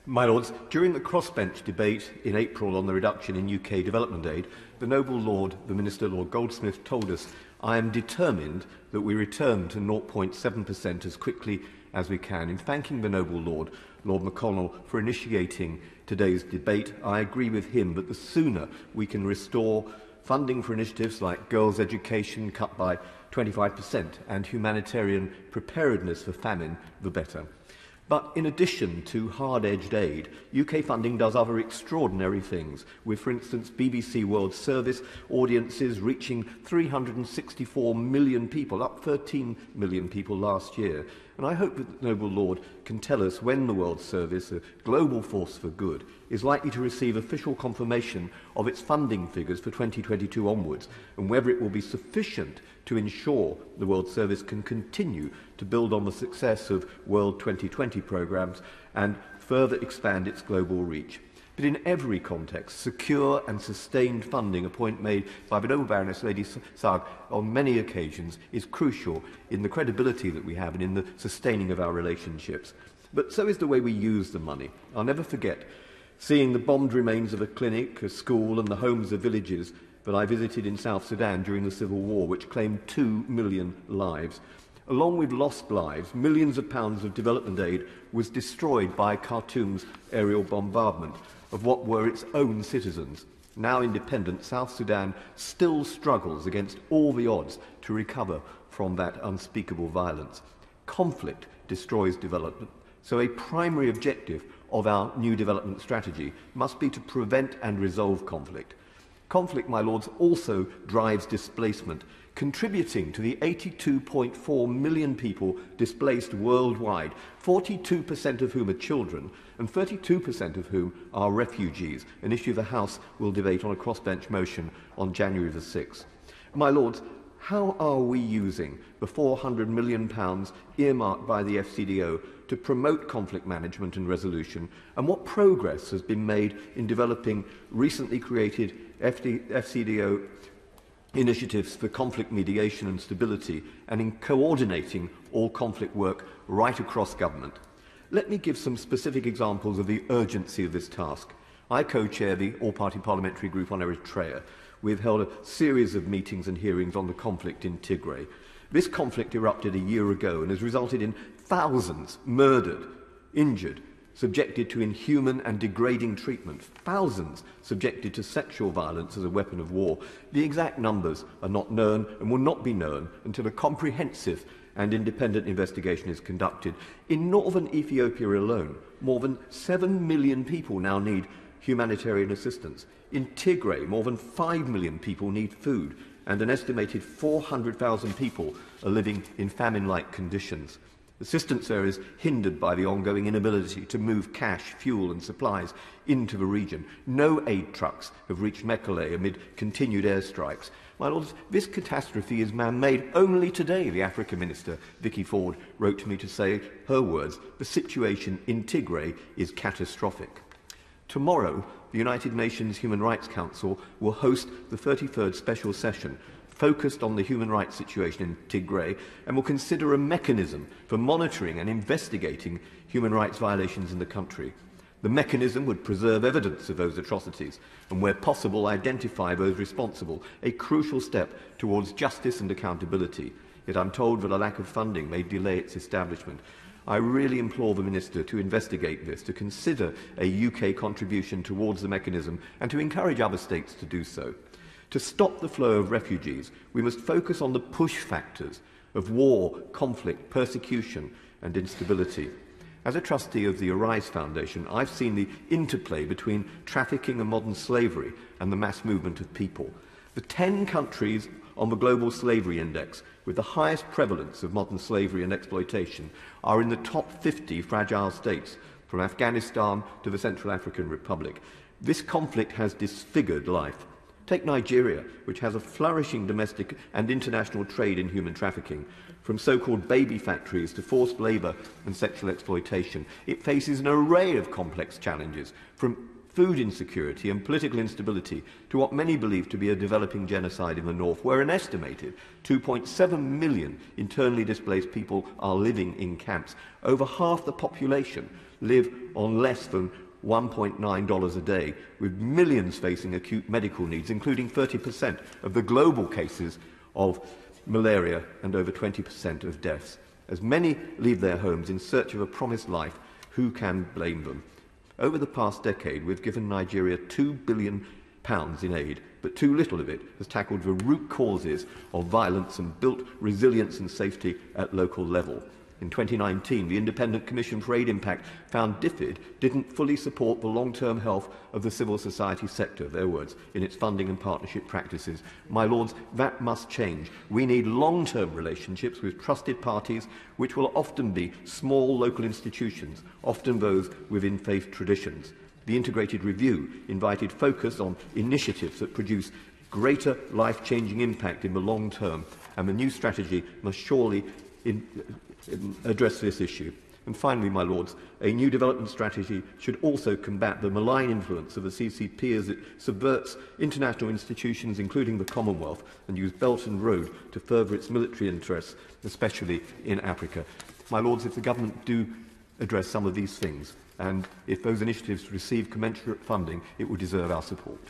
My Lords, during the crossbench debate in April on the reduction in UK development aid, the Noble Lord, the Minister, Lord Goldsmith, told us, "I am determined that we return to 0.7% as quickly as we can." In thanking the Noble Lord, Lord McConnell, for initiating today's debate, I agree with him that the sooner we can restore funding for initiatives like girls' education cut by 25% and humanitarian preparedness for famine, the better. But in addition to hard-edged aid, UK funding does other extraordinary things, with, for instance, BBC World Service audiences reaching 364 million people, up 13 million people last year. And I hope that the Noble Lord can tell us when the World Service, a global force for good, is likely to receive official confirmation of its funding figures for 2022 onwards, and whether it will be sufficient to ensure the World Service can continue to build on the success of World 2020 programmes and further expand its global reach. But in every context, secure and sustained funding, a point made by the Noble Baroness Lady Sarg on many occasions, is crucial in the credibility that we have and in the sustaining of our relationships. But so is the way we use the money. I'll never forget seeing the bombed remains of a clinic, a school and the homes of villages that I visited in South Sudan during the Civil War, which claimed 2 million lives. Along with lost lives, millions of pounds of development aid was destroyed by Khartoum's aerial bombardment of what were its own citizens. Now independent, South Sudan still struggles against all the odds to recover from that unspeakable violence. Conflict destroys development, so a primary objective of our new development strategy must be to prevent and resolve conflict. Conflict, my lords, also drives displacement, contributing to the 82.4 million people displaced worldwide, 42% of whom are children and 32% of whom are refugees, an issue the House will debate on a crossbench motion on January the 6th. My lords, how are we using the £400 million earmarked by the FCDO to promote conflict management and resolution, and what progress has been made in developing recently created FCDO initiatives for conflict mediation and stability, and in coordinating all conflict work right across government? Let me give some specific examples of the urgency of this task. I co-chair the All-Party Parliamentary Group on Eritrea. We've held a series of meetings and hearings on the conflict in Tigray. This conflict erupted a year ago and has resulted in thousands murdered, injured, subjected to inhuman and degrading treatment, thousands subjected to sexual violence as a weapon of war. The exact numbers are not known and will not be known until a comprehensive and independent investigation is conducted. In northern Ethiopia alone, more than 7 million people now need humanitarian assistance. In Tigray, more than 5 million people need food, and an estimated 400,000 people are living in famine-like conditions. Assistance there is hindered by the ongoing inability to move cash, fuel and supplies into the region. No aid trucks have reached Mekelle amid continued airstrikes. My lords, this catastrophe is man-made. Only today, the Africa Minister, Vicky Ford, wrote to me to say, her words, the situation in Tigray is catastrophic. Tomorrow, the United Nations Human Rights Council will host the 33rd special session focused on the human rights situation in Tigray, and will consider a mechanism for monitoring and investigating human rights violations in the country. The mechanism would preserve evidence of those atrocities and, where possible, identify those responsible, a crucial step towards justice and accountability. Yet I'm told that a lack of funding may delay its establishment. I really implore the Minister to investigate this, to consider a UK contribution towards the mechanism, and to encourage other states to do so. To stop the flow of refugees, we must focus on the push factors of war, conflict, persecution and instability. As a trustee of the Arise Foundation, I've seen the interplay between trafficking and modern slavery and the mass movement of people. The 10 countries on the Global Slavery Index with the highest prevalence of modern slavery and exploitation are in the top 50 fragile states, from Afghanistan to the Central African Republic. This conflict has disfigured life. Take Nigeria, which has a flourishing domestic and international trade in human trafficking. From so-called baby factories to forced labour and sexual exploitation, it faces an array of complex challenges, from food insecurity and political instability to what many believe to be a developing genocide in the north, where an estimated 2.7 million internally displaced people are living in camps. Over half the population, live on less than $1.9 a day, with millions facing acute medical needs, including 30% of the global cases of malaria and over 20% of deaths. As many leave their homes in search of a promised life, who can blame them? Over the past decade, we've given Nigeria £2 billion in aid, but too little of it has tackled the root causes of violence and built resilience and safety at local level. In 2019, the Independent Commission for Aid Impact found DFID didn't fully support the long-term health of the civil society sector, their words, in its funding and partnership practices. My Lords, that must change. We need long-term relationships with trusted parties, which will often be small local institutions, often those within faith traditions. The integrated review invited focus on initiatives that produce greater life-changing impact in the long term, and the new strategy must surely address this issue. And finally, my Lords, a new development strategy should also combat the malign influence of the CCP as it subverts international institutions, including the Commonwealth, and use Belt and Road to further its military interests, especially in Africa. My Lords, if the government do address some of these things, and if those initiatives receive commensurate funding, it will deserve our support.